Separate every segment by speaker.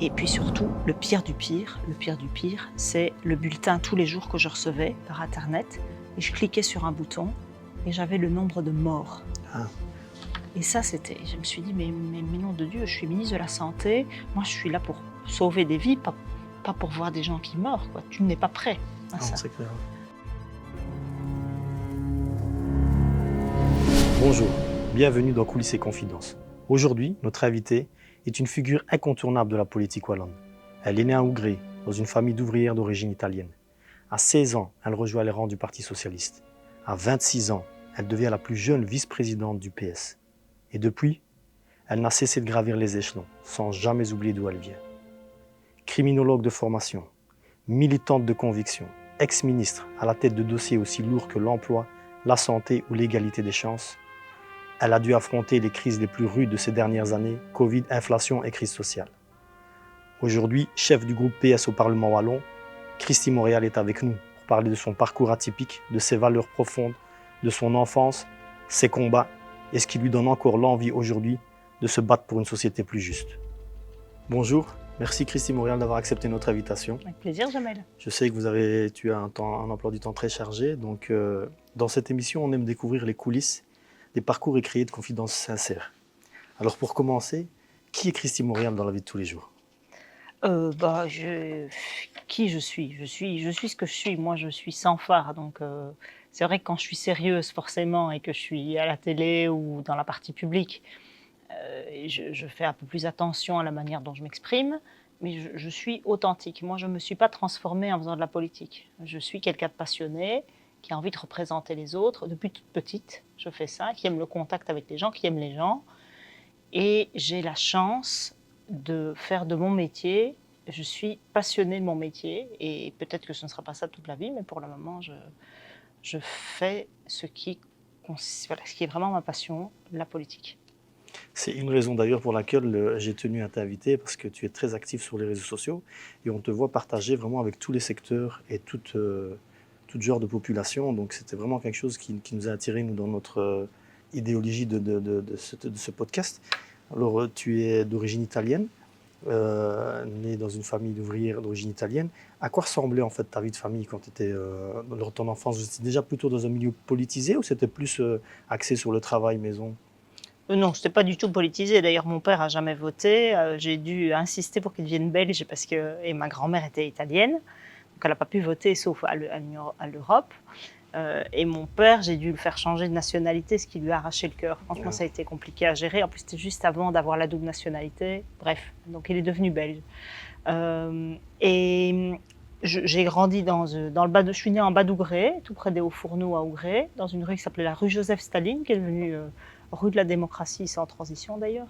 Speaker 1: Et puis surtout, le pire du pire, c'est le bulletin tous les jours que je recevais par Internet. Et je cliquais sur un bouton et j'avais le nombre de morts.
Speaker 2: Ah.
Speaker 1: Et ça, je me suis dit, mais nom de Dieu, je suis ministre de la Santé, moi je suis là pour sauver des vies, pas pour voir des gens qui meurent, quoi. Tu n'es pas prêt à ça.
Speaker 2: C'est clair. Bonjour, bienvenue dans Coulisses et Confidences. Aujourd'hui, notre invitée est une figure incontournable de la politique wallonne. Elle est née à Ougré, dans une famille d'ouvrières d'origine italienne. À 16 ans, elle rejoint les rangs du Parti socialiste. À 26 ans, elle devient la plus jeune vice-présidente du PS. Et depuis, elle n'a cessé de gravir les échelons, sans jamais oublier d'où elle vient. Criminologue de formation, militante de conviction, ex-ministre à la tête de dossiers aussi lourds que l'emploi, la santé ou l'égalité des chances, elle a dû affronter les crises les plus rudes de ces dernières années, Covid, inflation et crise sociale. Aujourd'hui, chef du groupe PS au Parlement wallon, Christy Montréal est avec nous pour parler de son parcours atypique, de ses valeurs profondes, de son enfance, ses combats et ce qui lui donne encore l'envie aujourd'hui de se battre pour une société plus juste. Bonjour, merci Christy Montréal d'avoir accepté notre invitation.
Speaker 1: Avec plaisir, Jamel.
Speaker 2: Je sais que tu as un emploi du temps très chargé, donc dans cette émission, on aime découvrir les coulisses des parcours et créer de confidences sincères. Alors pour commencer, qui est Christy Montréal dans la vie de tous les jours ?
Speaker 1: Qui je suis ? Je suis ce que je suis. Moi, je suis sans phare. Donc, c'est vrai que quand je suis sérieuse, forcément, et que je suis à la télé ou dans la partie publique, je fais un peu plus attention à la manière dont je m'exprime, mais je suis authentique. Moi, je ne me suis pas transformée en faisant de la politique. Je suis quelqu'un de passionné, qui a envie de représenter les autres. Depuis toute petite, je fais ça, qui aime le contact avec les gens, qui aime les gens. Et j'ai la chance de faire de mon métier. Je suis passionnée de mon métier et peut-être que ce ne sera pas ça toute la vie, mais pour le moment, je fais ce qui est vraiment ma passion, la politique.
Speaker 2: C'est une raison d'ailleurs pour laquelle j'ai tenu à t'inviter, parce que tu es très actif sur les réseaux sociaux et on te voit partager vraiment avec tous les secteurs et tout genre de population. Donc c'était vraiment quelque chose qui nous a attirés, nous, dans notre idéologie de ce podcast. Alors tu es d'origine italienne, né dans une famille d'ouvrières d'origine italienne. À quoi ressemblait en fait ta vie de famille quand tu étais dans ton enfance ? C'était déjà plutôt dans un milieu politisé ou c'était plus axé sur le travail maison ?
Speaker 1: Non, je n'étais pas du tout politisée. D'ailleurs, mon père n'a jamais voté. J'ai dû insister pour qu'il devienne belge et ma grand-mère était italienne. Donc, elle n'a pas pu voter sauf à l'Europe. Et mon père, j'ai dû le faire changer de nationalité, ce qui lui a arraché le cœur. Franchement, ça a été compliqué à gérer. En plus, c'était juste avant d'avoir la double nationalité. Bref, donc il est devenu belge. J'ai grandi dans le bas de... Je suis née en bas d'Ougré, tout près des Hauts-Fourneaux à Ougré, dans une rue qui s'appelait la rue Joseph-Staline, qui est devenue rue de la démocratie, sans transition d'ailleurs,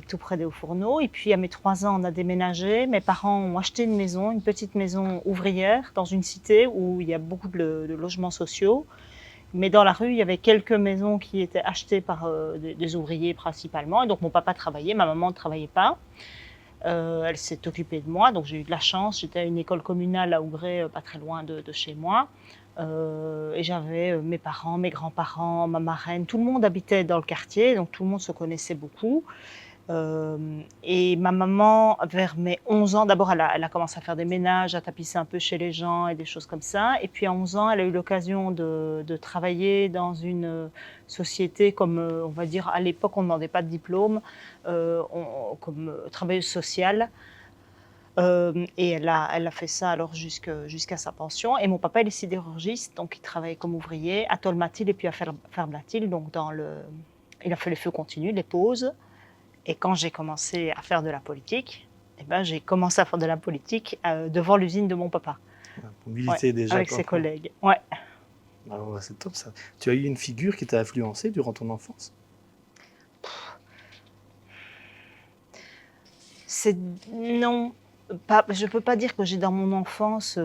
Speaker 1: tout près des Hauts-Fourneaux. Et puis à mes 3 ans, on a déménagé. Mes parents ont acheté une maison, une petite maison ouvrière, dans une cité où il y a beaucoup de logements sociaux. Mais dans la rue, il y avait quelques maisons qui étaient achetées par des ouvriers principalement. Et donc mon papa travaillait, ma maman ne travaillait pas. Elle s'est occupée de moi, donc j'ai eu de la chance. J'étais à une école communale à Ougré, pas très loin de chez moi. Et j'avais mes parents, mes grands-parents, ma marraine, tout le monde habitait dans le quartier, donc tout le monde se connaissait beaucoup. Et ma maman, vers mes 11 ans, d'abord elle a commencé à faire des ménages, à tapisser un peu chez les gens et des choses comme ça. Et puis à 11 ans, elle a eu l'occasion de travailler dans une société comme, on va dire, à l'époque on ne demandait pas de diplôme, comme travailleuse sociale. Et elle a fait ça alors jusqu'à sa pension. Et mon papa, il est sidérurgiste, donc il travaillait comme ouvrier à Tolmatil et puis à Ferblatil. Donc il a fait les feux continus, les pauses. Et quand j'ai commencé à faire de la politique, j'ai commencé à faire de la politique devant l'usine de mon papa.
Speaker 2: Pour militer déjà.
Speaker 1: Avec ses collègues. Ouais.
Speaker 2: Ah ouais, c'est top ça. Tu as eu une figure qui t'a influencé durant ton enfance ?
Speaker 1: Non. Je ne peux pas dire que j'ai dans mon enfance...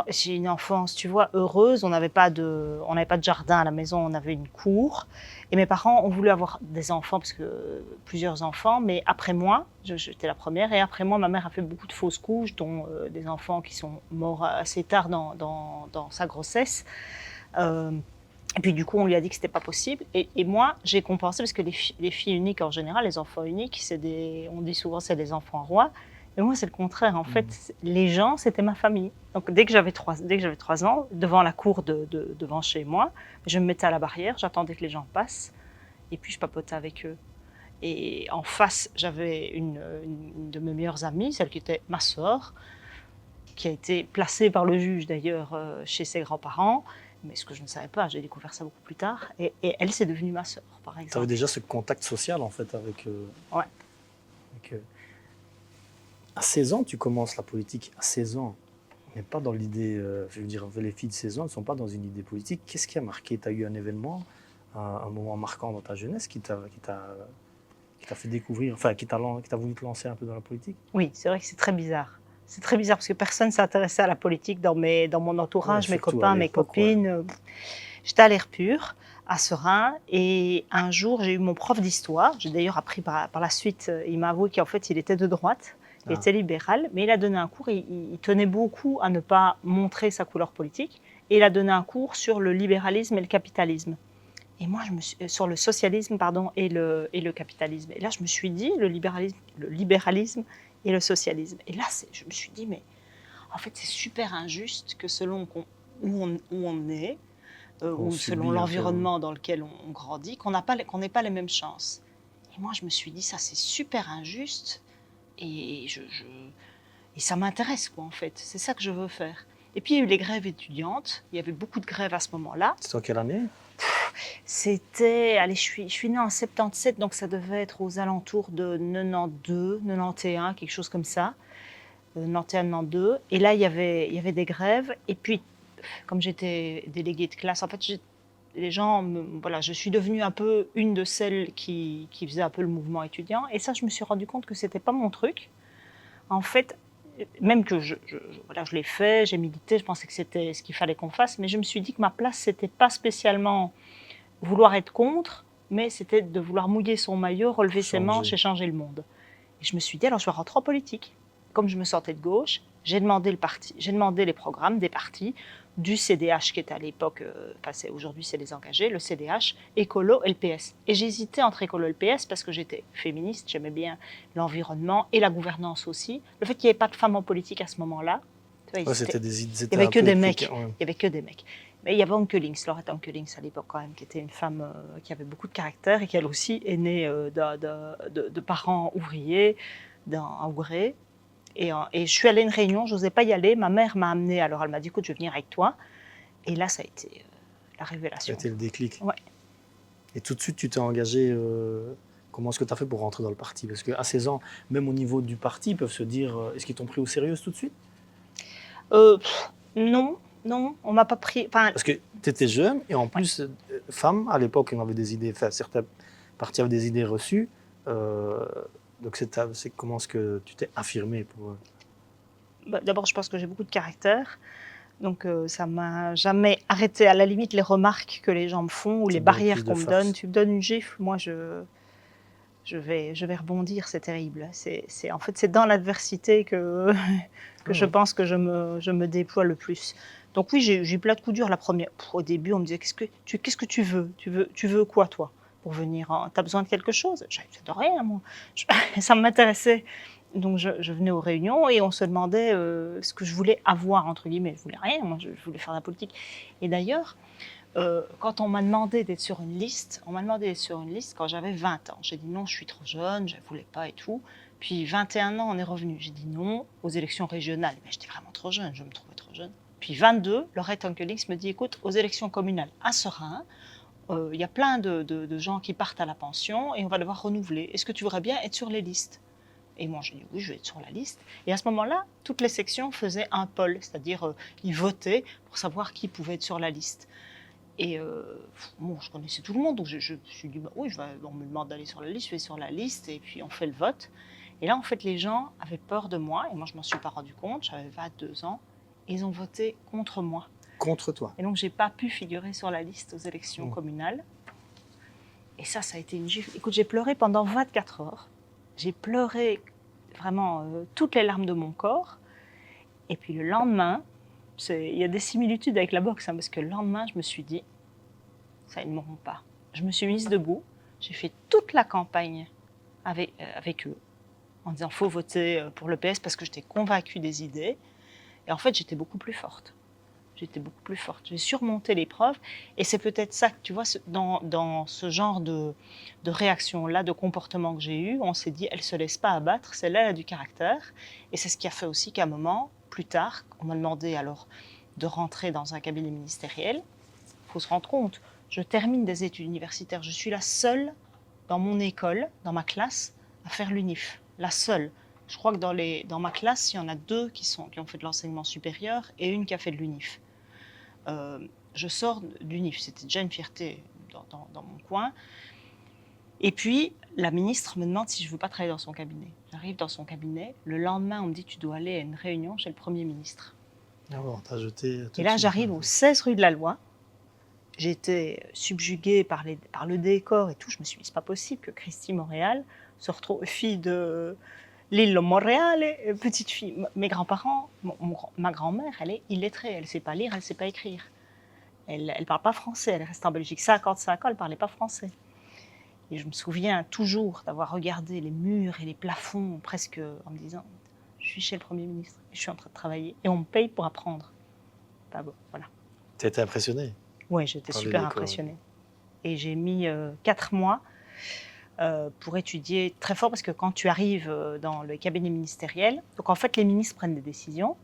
Speaker 1: j'ai une enfance, tu vois, heureuse. On n'avait pas de jardin à la maison, on avait une cour. Et mes parents ont voulu avoir des enfants, plusieurs enfants. Mais après moi, j'étais la première. Et après moi, ma mère a fait beaucoup de fausses couches, dont des enfants qui sont morts assez tard dans sa grossesse. Et puis du coup, on lui a dit que c'était pas possible. Et moi, j'ai compensé parce que les filles uniques en général, les enfants uniques, on dit souvent c'est des enfants rois. Mais moi, c'est le contraire. En fait, les gens, c'était ma famille. Donc dès que j'avais 3 ans, devant la cour devant chez moi, je me mettais à la barrière, j'attendais que les gens passent, et puis je papotais avec eux. Et en face, j'avais une de mes meilleures amies, celle qui était ma sœur, qui a été placée par le juge d'ailleurs chez ses grands-parents. Mais ce que je ne savais pas, j'ai découvert ça beaucoup plus tard. Et elle, c'est devenue ma sœur, par exemple.
Speaker 2: Tu avais déjà ce contact social, en fait, avec...
Speaker 1: Ouais.
Speaker 2: À 16 ans, tu commences la politique. À 16 ans, on n'est pas dans l'idée... je veux dire, les filles de 16 ans ne sont pas dans une idée politique. Qu'est-ce qui a marqué? Tu as eu un événement, un moment marquant dans ta jeunesse qui t'a fait découvrir, enfin, qui t'a voulu te lancer un peu dans la politique?
Speaker 1: Oui, c'est vrai que c'est très bizarre. C'est très bizarre parce que personne ne s'intéressait à la politique dans mon entourage,
Speaker 2: Ouais,
Speaker 1: mes copains, mes copines.
Speaker 2: Ouais.
Speaker 1: J'étais à l'air pur, à Serein, et un jour, j'ai eu mon prof d'histoire. J'ai d'ailleurs appris par la suite, il m'a avoué qu'en fait, il était de droite, il était libéral, mais il a donné un cours, il tenait beaucoup à ne pas montrer sa couleur politique, et il a donné un cours sur le libéralisme et le capitalisme. Et moi, sur le socialisme, pardon, et le capitalisme. Et là, je me suis dit, le libéralisme et le socialisme. Et là, je me suis dit, mais en fait, c'est super injuste que selon où on est, ou selon l'environnement dans lequel on grandit, qu'on n'ait pas les mêmes chances. Et moi, je me suis dit, ça, c'est super injuste. Et ça m'intéresse, quoi, en fait. C'est ça que je veux faire. Et puis, il y a eu les grèves étudiantes. Il y avait beaucoup de grèves à ce moment-là.
Speaker 2: C'était en quelle année?
Speaker 1: C'était, allez, je suis née en 77, donc ça devait être aux alentours de 92, 91, quelque chose comme ça. 91, 92. Et là, il y avait des grèves. Et puis, comme j'étais déléguée de classe, en fait, les gens, voilà, je suis devenue un peu une de celles qui faisait un peu le mouvement étudiant. Et ça, je me suis rendu compte que c'était pas mon truc. En fait, même que voilà, je l'ai fait, j'ai milité, je pensais que c'était ce qu'il fallait qu'on fasse, mais je me suis dit que ma place, c'était pas spécialement vouloir être contre, mais c'était de vouloir mouiller son maillot, relever ses manches et changer le monde. Et je me suis dit, alors je vais rentrer en politique. Comme je me sentais de gauche, j'ai demandé les programmes des partis, du CDH qui était à l'époque, aujourd'hui c'est les engagés, le CDH, Écolo, LPS. Et j'hésitais entre Écolo et LPS parce que j'étais féministe, j'aimais bien l'environnement et la gouvernance aussi. Le fait qu'il n'y ait pas de femmes en politique à ce moment-là,
Speaker 2: il n'y
Speaker 1: avait que des mecs. Il y avait que des mecs. Mais il y avait Onkelings, Laurette Onkelings à l'époque quand même, qui était une femme qui avait beaucoup de caractère et qui elle aussi est née de parents ouvriers à Ougré. Et je suis allée à une réunion, je n'osais pas y aller. Ma mère m'a amenée, alors elle m'a dit, écoute, je vais venir avec toi. Et là, ça a été la révélation.
Speaker 2: Ça a été le déclic.
Speaker 1: Ouais.
Speaker 2: Et tout de suite, tu t'es engagée. Comment est-ce que tu as fait pour rentrer dans le parti? Parce qu'à 16 ans, même au niveau du parti, ils peuvent se dire, est-ce qu'ils t'ont pris au sérieux tout de suite?
Speaker 1: Non, on m'a pas pris.
Speaker 2: Parce que tu étais jeune et en plus, femme, à l'époque, on avait des idées, certains partis avaient des idées reçues. Donc, c'est comment est-ce que tu t'es affirmée pour...
Speaker 1: D'abord, je pense que j'ai beaucoup de caractère. Donc, ça ne m'a jamais arrêté. À la limite, les remarques que les gens me font ou les barrières qu'on me donne. Tu me donnes une gifle, moi, je vais rebondir, c'est terrible. En fait, c'est dans l'adversité que je pense que je me déploie le plus. Donc oui, j'ai eu plein de coups durs. Au début, on me disait, qu'est-ce que tu veux? Tu veux quoi, toi, pour venir? Tu as besoin de quelque chose? Je de rien, moi. Ça m'intéressait. Donc je venais aux réunions et on se demandait ce que je voulais avoir, entre guillemets. Je voulais rien, moi, je voulais faire de la politique. Et d'ailleurs, quand on m'a demandé d'être sur une liste, quand j'avais 20 ans. J'ai dit non, je suis trop jeune, je ne voulais pas et tout. Puis 21 ans, on est revenu. J'ai dit non aux élections régionales. Mais j'étais vraiment trop jeune, je me trouvais trop jeune. Puis 22, Laurette Onkelings me dit, écoute, aux élections communales à Serein, il y a plein de gens qui partent à la pension et on va devoir renouveler. Est-ce que tu voudrais bien être sur les listes? Et moi, j'ai dit oui, je vais être sur la liste. Et à ce moment-là, toutes les sections faisaient un poll, c'est-à-dire ils votaient pour savoir qui pouvait être sur la liste. Et bon, je connaissais tout le monde, donc je me suis dit, bah, oui, on me demande d'aller sur la liste, je vais sur la liste, et puis on fait le vote. Et là, en fait, les gens avaient peur de moi, et moi, je ne m'en suis pas rendu compte, j'avais 22 ans, et ils ont voté contre moi.
Speaker 2: Contre toi?
Speaker 1: Et donc, je n'ai pas pu figurer sur la liste aux élections communales. Et ça a été une gifle. Écoute, j'ai pleuré pendant 24 heures. J'ai pleuré vraiment toutes les larmes de mon corps. Et puis le lendemain, il y a des similitudes avec la boxe, hein, parce que le lendemain, je me suis dit, ça, ils ne mourront pas. Je me suis mise debout, j'ai fait toute la campagne avec eux, en disant faut voter pour le PS parce que j'étais convaincue des idées. Et en fait, j'étais beaucoup plus forte. J'ai surmonté l'épreuve. Et c'est peut-être ça que tu vois, dans ce genre de réaction-là, de comportement que j'ai eu, on s'est dit, elle ne se laisse pas abattre, celle-là, elle a du caractère. Et c'est ce qui a fait aussi qu'à un moment, plus tard, on m'a demandé alors de rentrer dans un cabinet ministériel. Il faut se rendre compte, je termine des études universitaires. Je suis la seule dans mon école, dans ma classe, à faire l'UNIF. La seule. Je crois que dans ma classe, il y en a 2 qui ont fait de l'enseignement supérieur et une qui a fait de l'UNIF. Je sors de l'UNIF, c'était déjà une fierté dans mon coin. Et puis, la ministre me demande si je ne veux pas travailler dans son cabinet. J'arrive dans son cabinet. Le lendemain, on me dit tu dois aller à une réunion chez le Premier ministre.
Speaker 2: Ah bon, t'as jeté tout
Speaker 1: Et
Speaker 2: de
Speaker 1: là,
Speaker 2: suite,
Speaker 1: j'arrive au 16 rue de la Loi. J'ai été subjuguée par le décor et tout. Je me suis dit, c'est pas possible que Christy Montréal se retrouve fille de l'île de Montréal, petite fille. Mes grands-parents, ma grand-mère, elle est illettrée. Elle ne sait pas lire, elle ne sait pas écrire. Elle ne parle pas français. Elle reste en Belgique 55 ans, elle ne parlait pas français. Et je me souviens toujours d'avoir regardé les murs et les plafonds presque en me disant, je suis chez le Premier ministre, je suis en train de travailler et on me paye pour apprendre. Bah bon, voilà.
Speaker 2: T'as été impressionné?
Speaker 1: Oui, j'étais super impressionnée. Et j'ai mis 4 mois pour étudier très fort, parce que quand tu arrives dans le cabinet ministériel, donc en fait les ministres prennent des décisions,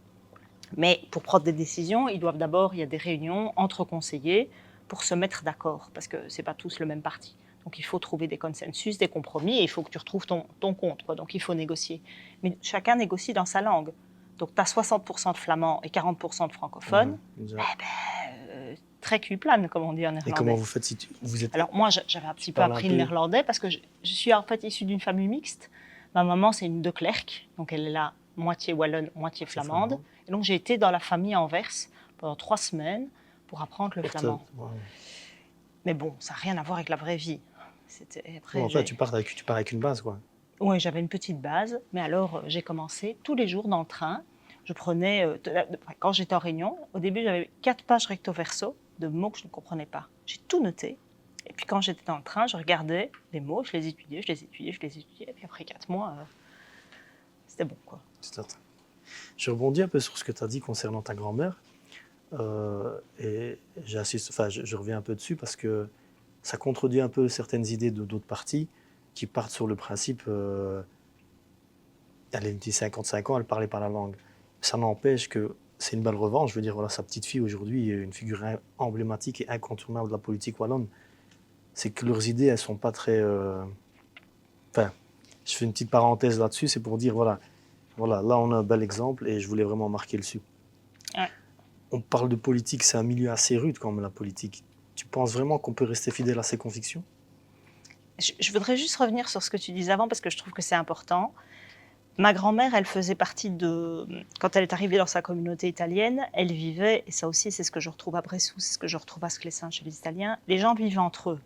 Speaker 1: mais pour prendre des décisions, il y a des réunions entre conseillers pour se mettre d'accord, parce que ce n'est pas tous le même parti. Donc il faut trouver des consensus, des compromis, et il faut que tu retrouves ton compte, quoi. Donc il faut négocier. Mais chacun négocie dans sa langue. Donc tu as 60% de flamands et 40% de francophones. Très cuplane, comme on dit en néerlandais.
Speaker 2: Et comment vous faites si vous êtes...
Speaker 1: Alors moi, j'avais un petit peu appris le néerlandais parce que je suis en fait issue d'une famille mixte. Ma maman, c'est une de Clercq, donc elle est là moitié wallonne, moitié flamande. Et donc j'ai été dans la famille à Anvers pendant 3 semaines pour apprendre le flamand.
Speaker 2: Wow.
Speaker 1: Mais bon, ça n'a rien à voir avec la vraie vie.
Speaker 2: Après, en fait, tu pars avec une base, quoi.
Speaker 1: Oui, j'avais une petite base, mais alors j'ai commencé tous les jours dans le train. Je prenais, quand j'étais en réunion, au début j'avais 4 pages recto verso de mots que je ne comprenais pas. J'ai tout noté. Et puis quand j'étais dans le train, je regardais les mots, je les étudiais. Et puis après 4 mois, c'était bon, quoi.
Speaker 2: Je rebondis un peu sur ce que tu as dit concernant ta grand-mère. Et je reviens un peu dessus parce que ça contredit un peu certaines idées d'autres partis qui partent sur le principe elle était 55 ans, elle parlait pas la langue. Ça n'empêche que c'est une belle revanche. Je veux dire, voilà, sa petite fille aujourd'hui est une figure emblématique et incontournable de la politique wallonne. C'est que leurs idées, elles sont pas très... Enfin, je fais une petite parenthèse là-dessus, c'est pour dire, voilà, là on a un bel exemple et je voulais vraiment marquer dessus.
Speaker 1: Ouais.
Speaker 2: On parle de politique, c'est un milieu assez rude quand même, la politique. Tu penses vraiment qu'on peut rester fidèle à ses convictions?
Speaker 1: Je voudrais juste revenir sur ce que tu disais avant parce que je trouve que c'est important. Ma grand-mère, elle faisait partie de... Quand elle est arrivée dans sa communauté italienne, elle vivait, et ça aussi c'est ce que je retrouve à Bressou, c'est ce que je retrouve à Sclessin chez les Italiens, les gens vivaient entre eux.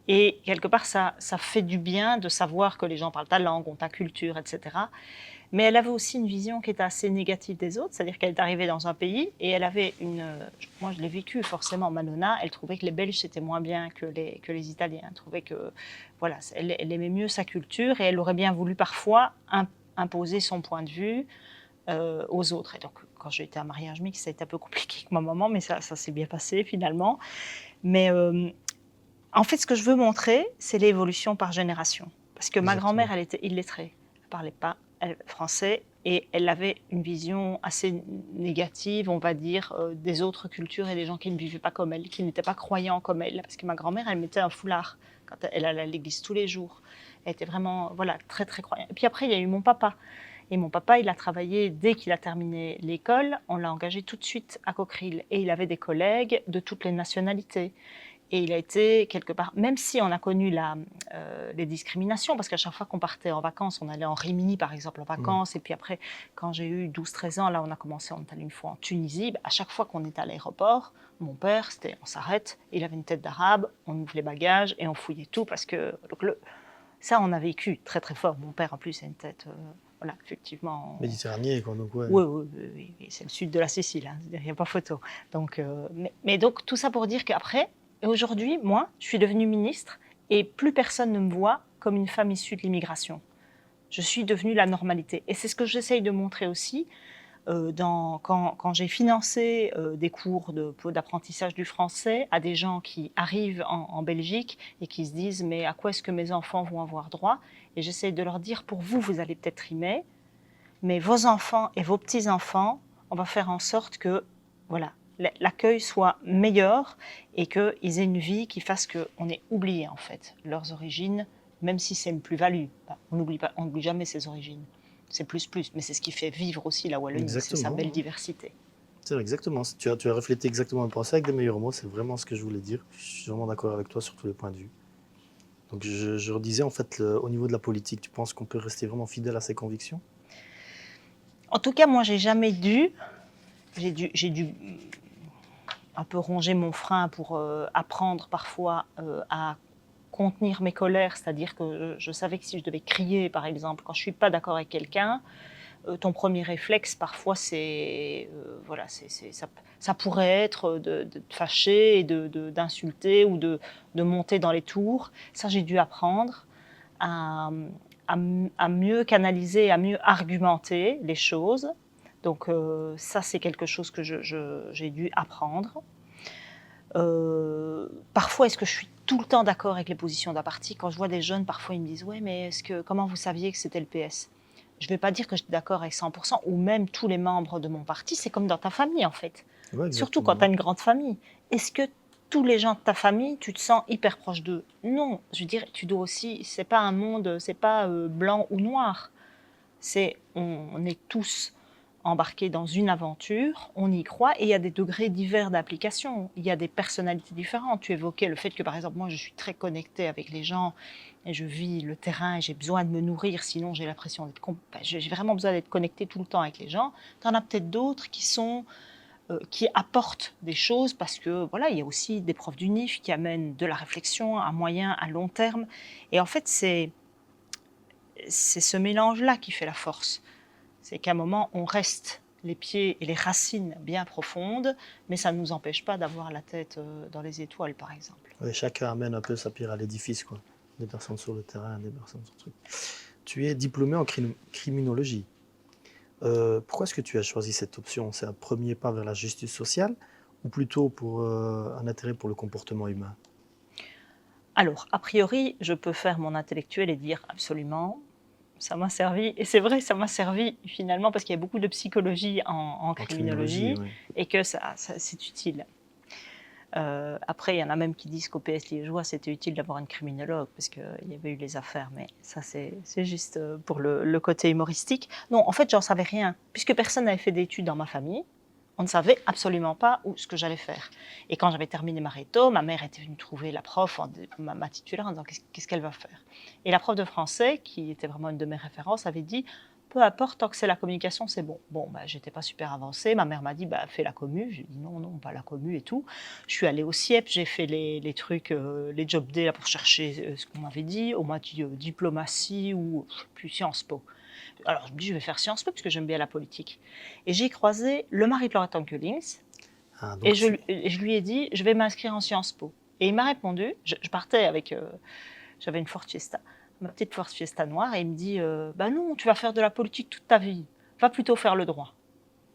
Speaker 1: Et quelque part, ça fait du bien de savoir que les gens parlent ta langue, ont ta culture, etc. Mais elle avait aussi une vision qui était assez négative des autres, c'est-à-dire qu'elle est arrivée dans un pays et elle avait moi je l'ai vécu forcément, Manona, elle trouvait que les Belges c'était moins bien que les Italiens. Elle trouvait que, voilà, elle aimait mieux sa culture et elle aurait bien voulu parfois imposer son point de vue aux autres. Et donc, quand j'ai été à mariage mixte, ça a été un peu compliqué avec ma maman, mais ça s'est bien passé finalement. Mais en fait, ce que je veux montrer, c'est l'évolution par génération. Parce que ma grand-mère, elle était illettrée. Elle ne parlait pas français et elle avait une vision assez négative, on va dire, des autres cultures et des gens qui ne vivaient pas comme elle, qui n'étaient pas croyants comme elle. Parce que ma grand-mère, elle mettait un foulard quand elle allait à l'église tous les jours. Elle était vraiment, voilà, très, très croyante. Et puis après, il y a eu mon papa. Et mon papa, il a travaillé, dès qu'il a terminé l'école, on l'a engagé tout de suite à Cockerill. Et il avait des collègues de toutes les nationalités. Et il a été quelque part, même si on a connu les discriminations, parce qu'à chaque fois qu'on partait en vacances, on allait en Rimini par exemple en vacances, et puis après, quand j'ai eu 12-13 ans, là on est allé une fois en Tunisie, à chaque fois qu'on était à l'aéroport, mon père, on s'arrête, il avait une tête d'arabe, on ouvre les bagages et on fouillait tout, parce que ça on a vécu très très fort. Mon père en plus a une tête... Voilà, effectivement.
Speaker 2: Méditerranée, quoi, donc ouais.
Speaker 1: Oui, c'est le sud de la Sicile, hein, il n'y a pas photo. Donc, mais donc tout ça pour dire qu'après, Et aujourd'hui, moi, je suis devenue ministre et plus personne ne me voit comme une femme issue de l'immigration. Je suis devenue la normalité. Et c'est ce que j'essaye de montrer aussi quand j'ai financé des cours d'apprentissage du français à des gens qui arrivent en Belgique et qui se disent « mais à quoi est-ce que mes enfants vont avoir droit ?» Et j'essaye de leur dire « pour vous, vous allez peut-être rimer, mais vos enfants et vos petits-enfants, on va faire en sorte que voilà, l'accueil soit meilleur et qu'ils aient une vie qui fasse qu'on ait oublié en fait leurs origines, même si c'est une plus-value. On n'oublie jamais ses origines. C'est plus, mais c'est ce qui fait vivre aussi la Wallonie, c'est sa belle diversité.
Speaker 2: C'est vrai, exactement. Tu as reflété exactement le pensée avec des meilleurs mots, c'est vraiment ce que je voulais dire. Je suis vraiment d'accord avec toi sur tous les points de vue. Donc je redisais, en fait, au niveau de la politique, tu penses qu'on peut rester vraiment fidèle à ses convictions?
Speaker 1: En tout cas, moi, j'ai jamais dû un peu ronger mon frein pour apprendre parfois à contenir mes colères, c'est-à-dire que je savais que si je devais crier, par exemple, quand je ne suis pas d'accord avec quelqu'un, ton premier réflexe, parfois, ça pourrait être de te fâcher et d'insulter ou de monter dans les tours. Ça, j'ai dû apprendre à, à mieux canaliser, à mieux argumenter les choses. Donc ça, c'est quelque chose que j'ai dû apprendre. Parfois, est-ce que je suis tout le temps d'accord avec les positions d'un parti? Quand je vois des jeunes, parfois, ils me disent « ouais, mais comment vous saviez que c'était le PS ?» Je ne vais pas dire que je suis d'accord avec 100%, ou même tous les membres de mon parti, c'est comme dans ta famille, en fait.
Speaker 2: Ouais,
Speaker 1: surtout quand tu as une grande famille. Est-ce que tous les gens de ta famille, tu te sens hyper proche d'eux? Non, je veux dire, tu dois aussi, c'est pas un monde, c'est pas blanc ou noir. On est tous embarqués dans une aventure, on y croit, et il y a des degrés divers d'application. Il y a des personnalités différentes. Tu évoquais le fait que, par exemple, moi, je suis très connectée avec les gens, et je vis le terrain, et j'ai besoin de me nourrir, sinon j'ai l'impression d'être... j'ai vraiment besoin d'être connectée tout le temps avec les gens. Tu en as peut-être d'autres qui apportent des choses, parce que, voilà, il y a aussi des profs du NIF qui amènent de la réflexion à moyen, à long terme. Et en fait, c'est ce mélange-là qui fait la force. C'est qu'à un moment, on reste les pieds et les racines bien profondes, mais ça ne nous empêche pas d'avoir la tête dans les étoiles, par exemple.
Speaker 2: Ouais, chacun amène un peu sa pierre à l'édifice, quoi. Des personnes sur le terrain, des personnes sur le truc. Tu es diplômé en criminologie. Pourquoi est-ce que tu as choisi cette option? C'est un premier pas vers la justice sociale ou plutôt pour un intérêt pour le comportement humain?
Speaker 1: Alors, a priori, je peux faire mon intellectuel et dire absolument, ça m'a servi, et c'est vrai, ça m'a servi finalement parce qu'il y a beaucoup de psychologie en criminologie,
Speaker 2: ouais.
Speaker 1: et que c'est utile. Après, il y en a même qui disent qu'au PS liégeois, c'était utile d'avoir une criminologue parce qu'il y avait eu les affaires, mais ça, c'est juste pour le côté humoristique. Non, en fait, j'en savais rien, puisque personne n'avait fait d'études dans ma famille. On ne savait absolument pas ce que j'allais faire. Et quand j'avais terminé ma réto, ma mère était venue trouver la prof, ma titulaire, en disant qu'est-ce qu'elle va faire. Et la prof de français, qui était vraiment une de mes références, avait dit peu importe, tant que c'est la communication, c'est bon. Bon, j'étais pas super avancée. Ma mère m'a dit fais la commu. J'ai dit non, pas la commu et tout. Je suis allée au CIEP, j'ai fait les trucs, les job days là, pour chercher ce qu'on m'avait dit. On m'a dit diplomatie ou je sais plus, Sciences Po. Alors, je me dis, je vais faire Sciences Po, parce que j'aime bien la politique. Et j'ai croisé le mari de Laura Tankelings, et je lui ai dit, je vais m'inscrire en Sciences Po. Et il m'a répondu, je partais avec, j'avais une Ford Fiesta, ma petite Ford Fiesta noire, et il me dit, non, tu vas faire de la politique toute ta vie, va plutôt faire le droit.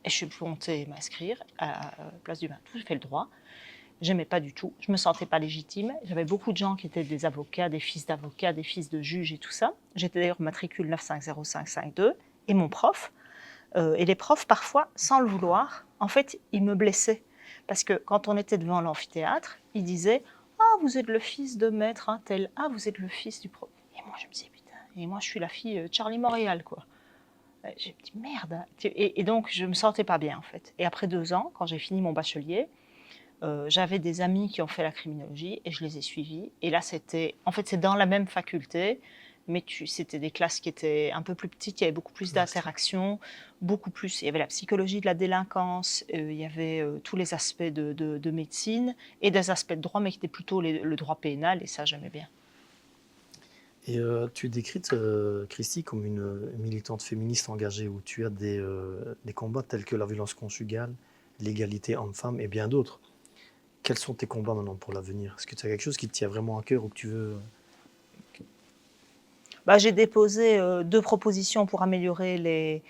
Speaker 1: Et je suis montée m'inscrire à la place du Vintou, j'ai fait le droit. J'aimais pas du tout, je me sentais pas légitime. J'avais beaucoup de gens qui étaient des avocats, des fils d'avocats, des fils de juges et tout ça. J'étais d'ailleurs matricule 9505552, et mon prof, et les profs parfois, sans le vouloir, en fait, ils me blessaient. Parce que quand on était devant l'amphithéâtre, ils disaient « Ah, vous êtes le fils de maître un tel, ah, vous êtes le fils du prof. » Et moi, je me disais « Putain, et moi, je suis la fille Charlie Montréal, quoi. » J'ai dit « Merde. » Et donc, je me sentais pas bien, en fait. Et après 2 ans, quand j'ai fini mon bachelier, j'avais des amis qui ont fait la criminologie et je les ai suivis. Et là, en fait, c'est dans la même faculté, mais c'était des classes qui étaient un peu plus petites, il y avait beaucoup plus d'interactions, beaucoup plus. Il y avait la psychologie de la délinquance, il y avait tous les aspects de médecine et des aspects de droit, mais qui étaient plutôt le droit pénal, et ça, j'aimais bien.
Speaker 2: Et tu es décrite, Christy, comme une militante féministe engagée où tu as des combats tels que la violence conjugale, l'égalité homme-femme et bien d'autres. Quels sont tes combats maintenant pour l'avenir? Est-ce que tu as quelque chose qui te tient vraiment à cœur ou que tu veux...
Speaker 1: J'ai déposé 2 propositions pour améliorer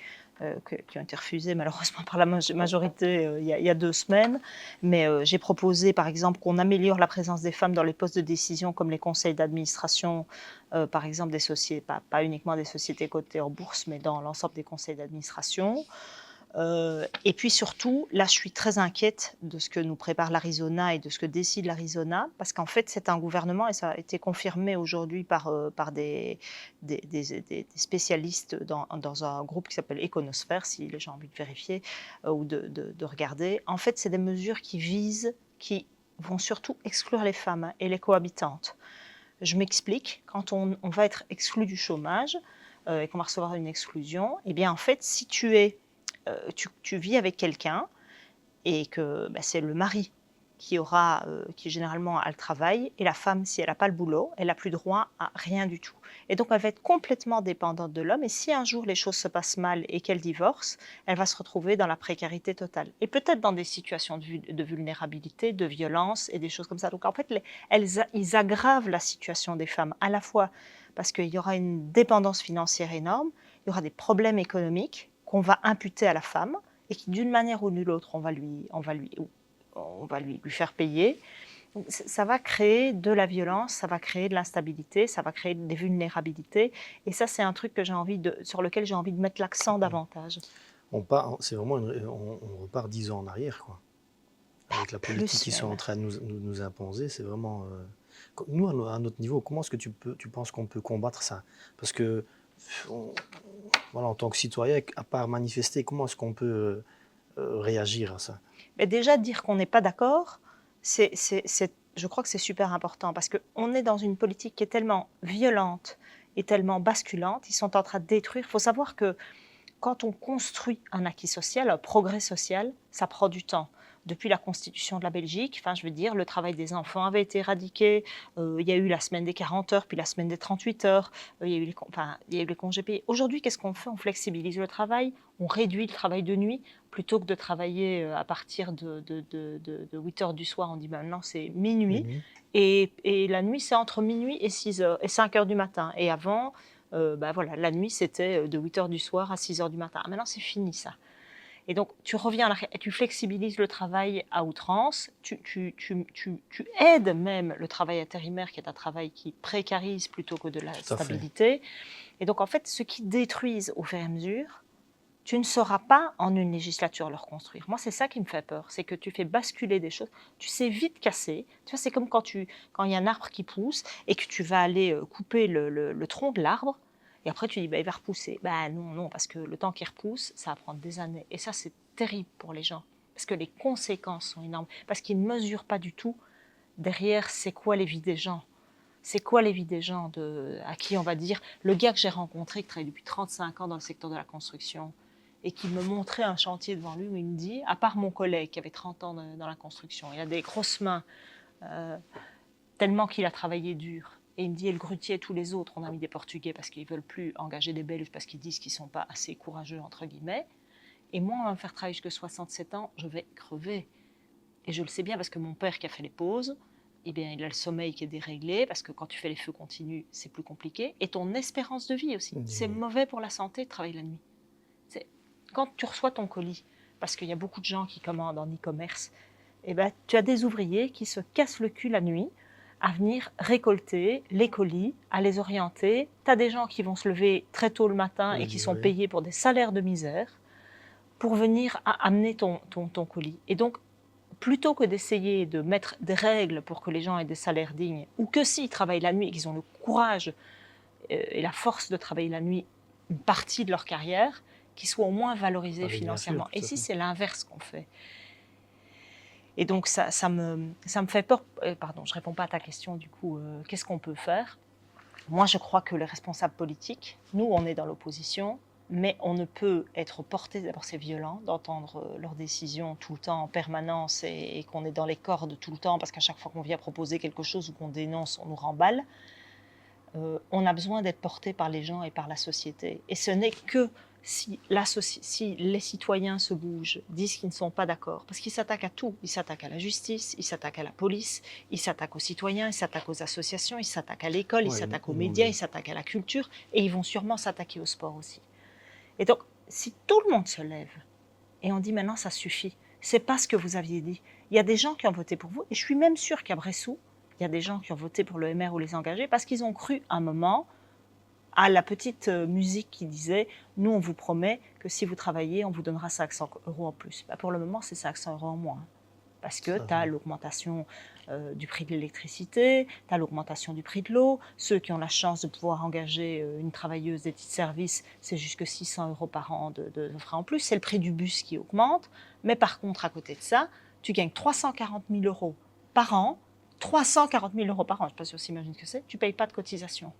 Speaker 1: qui ont été refusées malheureusement par la majorité il y a 2 semaines. Mais j'ai proposé par exemple qu'on améliore la présence des femmes dans les postes de décision comme les conseils d'administration, par exemple des sociétés, pas uniquement des sociétés cotées en bourse, mais dans l'ensemble des conseils d'administration. Et puis surtout, là je suis très inquiète de ce que nous prépare l'Arizona et de ce que décide l'Arizona, parce qu'en fait c'est un gouvernement, et ça a été confirmé aujourd'hui par des spécialistes dans un groupe qui s'appelle Econosphère, si les gens ont envie de vérifier ou de regarder. En fait c'est des mesures qui vont surtout exclure les femmes et les cohabitantes. Je m'explique, quand on va être exclu du chômage et qu'on va recevoir une exclusion, eh bien en fait si tu vis avec quelqu'un et que c'est le mari qui généralement a le travail, et la femme, si elle n'a pas le boulot, elle n'a plus droit à rien du tout. Et donc elle va être complètement dépendante de l'homme, et si un jour les choses se passent mal et qu'elle divorce, elle va se retrouver dans la précarité totale. Et peut-être dans des situations de vulnérabilité, de violence et des choses comme ça. Donc en fait, ils aggravent la situation des femmes, à la fois parce qu'il y aura une dépendance financière énorme, il y aura des problèmes économiques qu'on va imputer à la femme, et qui d'une manière ou d'une autre, on va lui faire payer. Donc, ça va créer de la violence, ça va créer de l'instabilité, ça va créer des vulnérabilités. Et ça, c'est un truc sur lequel j'ai envie de mettre l'accent davantage.
Speaker 2: C'est vraiment on repart 10 ans en arrière, quoi. Avec la politique qu'ils sont en train de nous imposer, c'est vraiment... Nous, à notre niveau, comment est-ce que tu penses qu'on peut combattre ça? Parce que, voilà, en tant que citoyen, à part manifester, comment est-ce qu'on peut réagir à ça?
Speaker 1: Mais déjà, dire qu'on n'est pas d'accord, je crois que c'est super important, parce qu'on est dans une politique qui est tellement violente et tellement basculante. Ils sont en train de détruire. Il faut savoir que quand on construit un acquis social, un progrès social, ça prend du temps. Depuis la constitution de la Belgique, le travail des enfants avait été éradiqué. Il y a eu la semaine des 40 heures, puis la semaine des 38 heures. Il y a eu les congés payés. Aujourd'hui, qu'est-ce qu'on fait? On flexibilise le travail, on réduit le travail de nuit. Plutôt que de travailler à partir de 8 heures du soir, on dit maintenant c'est minuit. Et la nuit, c'est entre minuit et 6 heures, et 5 heures du matin. Et avant, la nuit, c'était de 8 heures du soir à 6 heures du matin. Maintenant, c'est fini ça. Et donc, tu reviens et tu flexibilises le travail à outrance, tu aides même le travail intérimaire, qui est un travail qui précarise plutôt que de la stabilité. Et donc, en fait, ce qui détruisent au fur et à mesure, tu ne sauras pas en une législature le reconstruire. Moi, c'est ça qui me fait peur, c'est que tu fais basculer des choses, tu sais vite casser. Tu vois, c'est comme quand il y a un arbre qui pousse et que tu vas aller couper le tronc de l'arbre, et après tu dis, il va repousser. Non, parce que le temps qu'il repousse, ça va prendre des années. Et ça, c'est terrible pour les gens, parce que les conséquences sont énormes, parce qu'ils ne mesurent pas du tout derrière c'est quoi les vies des gens. C'est quoi les vies des gens à qui on va dire, le gars que j'ai rencontré, qui travaille depuis 35 ans dans le secteur de la construction, et qui me montrait un chantier devant lui où il me dit, à part mon collègue qui avait 30 ans dans la construction, il a des grosses mains, tellement qu'il a travaillé dur. Et il me dit, et le grutier et tous les autres, on a mis des Portugais parce qu'ils ne veulent plus engager des Belges, parce qu'ils disent qu'ils ne sont pas assez courageux, entre guillemets. Et moi, on va me faire travailler jusqu'à 67 ans, je vais crever. Et je le sais bien parce que mon père qui a fait les pauses, eh bien, il a le sommeil qui est déréglé, parce que quand tu fais les feux continus, c'est plus compliqué. Et ton espérance de vie aussi. C'est mauvais pour la santé de travailler la nuit. Quand tu reçois ton colis, parce qu'il y a beaucoup de gens qui commandent en e-commerce, tu as des ouvriers qui se cassent le cul la nuit à venir récolter les colis, à les orienter. Tu as des gens qui vont se lever très tôt le matin et qui sont payés pour des salaires de misère pour venir amener ton colis. Et donc, plutôt que d'essayer de mettre des règles pour que les gens aient des salaires dignes, ou que s'ils travaillent la nuit et qu'ils ont le courage et la force de travailler la nuit une partie de leur carrière, qu'ils soient au moins valorisés financièrement. Et si c'est l'inverse qu'on fait. Et donc ça me fait peur. Pardon, je ne réponds pas à ta question du coup. Qu'est-ce qu'on peut faire? Moi, je crois que les responsables politiques, nous, on est dans l'opposition, mais on ne peut être porté, d'abord c'est violent d'entendre leurs décisions tout le temps en permanence, et qu'on est dans les cordes tout le temps, parce qu'à chaque fois qu'on vient proposer quelque chose ou qu'on dénonce, on nous remballe. On a besoin d'être porté par les gens et par la société. Et ce n'est que si les citoyens se bougent, disent qu'ils ne sont pas d'accord, parce qu'ils s'attaquent à tout, ils s'attaquent à la justice, ils s'attaquent à la police, ils s'attaquent aux citoyens, ils s'attaquent aux associations, ils s'attaquent à l'école, ils s'attaquent aux médias, ils s'attaquent à la culture, et ils vont sûrement s'attaquer au sport aussi. Et donc, si tout le monde se lève, et on dit maintenant ça suffit, c'est pas ce que vous aviez dit. Il y a des gens qui ont voté pour vous, et je suis même sûre qu'à Bressou, il y a des gens qui ont voté pour le MR ou les engagés, parce qu'ils ont cru un moment à la petite musique qui disait « Nous, on vous promet que si vous travaillez, on vous donnera 500 € en plus. » Pour le moment, c'est 500 € en moins. Parce que tu as l'augmentation du prix de l'électricité, tu as l'augmentation du prix de l'eau. Ceux qui ont la chance de pouvoir engager une travailleuse des petits services, c'est jusque 600 € par an de frais en plus. C'est le prix du bus qui augmente. Mais par contre, à côté de ça, tu gagnes 340 000 € par an. 340 000 € par an, je ne sais pas si on s'imagine ce que c'est. Tu ne payes pas de cotisation.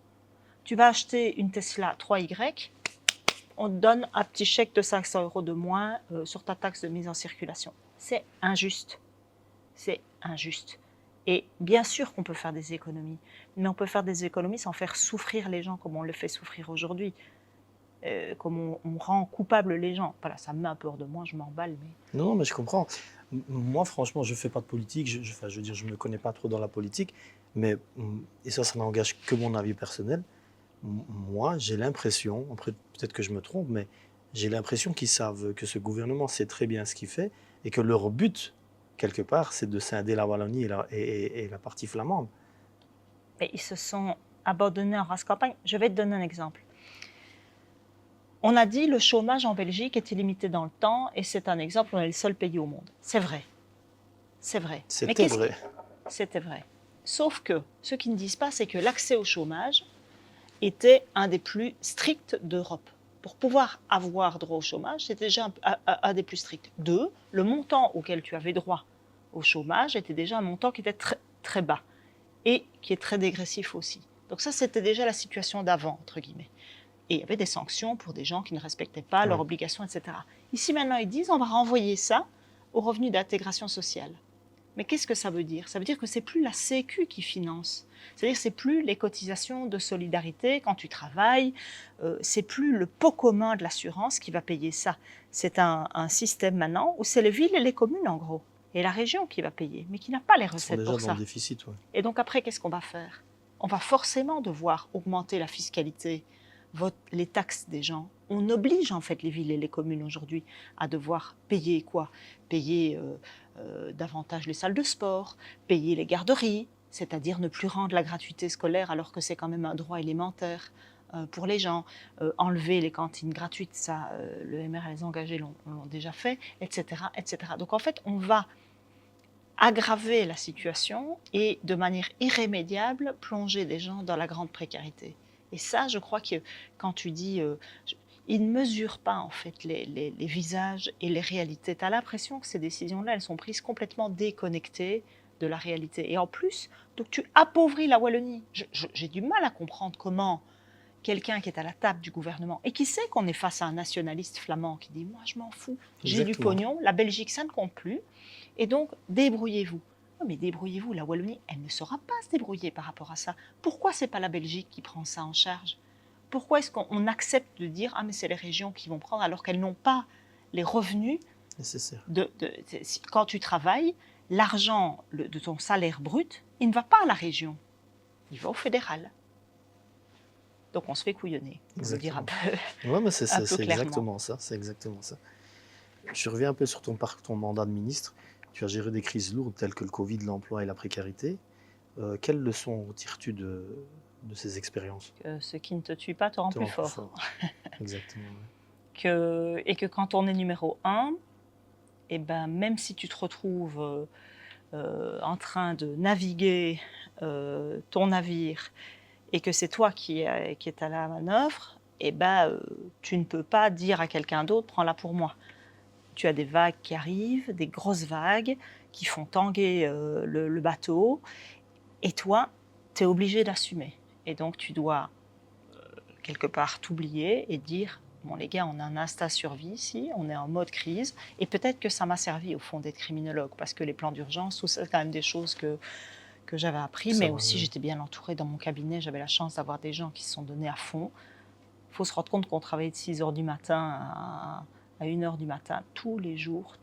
Speaker 1: Tu vas acheter une Tesla 3Y, on te donne un petit chèque de 500 € de moins sur ta taxe de mise en circulation. C'est injuste. C'est injuste. Et bien sûr qu'on peut faire des économies, mais on peut faire des économies sans faire souffrir les gens comme on le fait souffrir aujourd'hui, comme on rend coupables les gens. Voilà, ça me met un peu hors de moi, je m'emballe. Mais...
Speaker 2: Non, mais je comprends. Moi, franchement, je ne fais pas de politique, je veux dire, je ne me connais pas trop dans la politique, mais, et ça n'engage que mon avis personnel. Moi, j'ai l'impression, après peut-être que je me trompe, mais j'ai l'impression qu'ils savent que ce gouvernement sait très bien ce qu'il fait et que leur but, quelque part, c'est de scinder la Wallonie et la partie flamande.
Speaker 1: Mais ils se sont abandonnés en race campagne. Je vais te donner un exemple. On a dit que le chômage en Belgique est illimité dans le temps et c'est un exemple, on est le seul pays au monde. C'est vrai. C'est vrai.
Speaker 2: C'était vrai.
Speaker 1: C'était vrai. Sauf que ce qu'ils ne disent pas, c'est que l'accès au chômage était un des plus stricts d'Europe. Pour pouvoir avoir droit au chômage, c'était déjà un des plus stricts. 2, le montant auquel tu avais droit au chômage était déjà un montant qui était très, très bas et qui est très dégressif aussi. Donc ça, c'était déjà la situation d'avant, entre guillemets. Et il y avait des sanctions pour des gens qui ne respectaient pas leurs obligations, etc. Ici, maintenant, ils disent on va renvoyer ça au revenu d'intégration sociale. Mais qu'est-ce que ça veut dire? Ça veut dire que ce n'est plus la Sécu qui finance. C'est-à-dire que ce n'est plus les cotisations de solidarité quand tu travailles, c'est plus le pot commun de l'assurance qui va payer ça. C'est un système maintenant où c'est les villes et les communes en gros, et la région qui va payer, mais qui n'a pas les recettes pour ça. Ils sont déjà
Speaker 2: dans le déficit, ouais.
Speaker 1: Et donc après, qu'est-ce qu'on va faire? On va forcément devoir augmenter la fiscalité, les taxes des gens. On oblige en fait les villes et les communes aujourd'hui à devoir payer quoi? Payer davantage les salles de sport, payer les garderies, c'est-à-dire ne plus rendre la gratuité scolaire alors que c'est quand même un droit élémentaire pour les gens, enlever les cantines gratuites, ça le MR et les engagés l'ont déjà fait, etc., etc. Donc en fait, on va aggraver la situation et de manière irrémédiable plonger des gens dans la grande précarité. Et ça, je crois que quand tu dis... ils ne mesurent pas en fait les visages et les réalités. Tu as l'impression que ces décisions-là, elles sont prises complètement déconnectées de la réalité. Et en plus, donc tu appauvris la Wallonie. J'ai du mal à comprendre comment quelqu'un qui est à la table du gouvernement et qui sait qu'on est face à un nationaliste flamand qui dit « moi je m'en fous, j'ai du pognon, la Belgique ça ne compte plus, et donc débrouillez-vous ». Mais débrouillez-vous, la Wallonie, elle ne saura pas se débrouiller par rapport à ça. Pourquoi ce n'est pas la Belgique qui prend ça en charge? Pourquoi est-ce qu'on accepte de dire « ah mais c'est les régions qui vont prendre » alors qu'elles n'ont pas les revenus
Speaker 2: nécessaires.
Speaker 1: Quand tu travailles, l'argent de ton salaire brut, il ne va pas à la région, il va au fédéral. Donc on se fait couillonner, pour le dire un peu.
Speaker 2: Oui, mais c'est exactement ça. C'est exactement ça. Je reviens un peu sur ton mandat de ministre. Tu as géré des crises lourdes telles que le Covid, l'emploi et la précarité. Quelles leçons retires-tu de ces expériences?
Speaker 1: Que ce qui ne te tue pas te rend plus fort.
Speaker 2: Exactement.
Speaker 1: Et que quand on est numéro 1, et ben, même si tu te retrouves en train de naviguer ton navire et que c'est toi qui est à la manœuvre, et ben, tu ne peux pas dire à quelqu'un d'autre « prends-la pour moi ». Tu as des vagues qui arrivent, des grosses vagues qui font tanguer le bateau, et toi, tu es obligé d'assumer. Et donc, tu dois quelque part t'oublier et dire « bon les gars, on a un instinct survie ici, on est en mode crise, et peut-être que ça m'a servi au fond d'être criminologue, parce que les plans d'urgence, tout ça, c'est quand même des choses que j'avais appris, mais aussi j'étais bien entourée dans mon cabinet, j'avais la chance d'avoir des gens qui se sont donnés à fond. faut se rendre compte qu'on travaillait de 6 heures du matin à 1 heure du matin, tous les jours.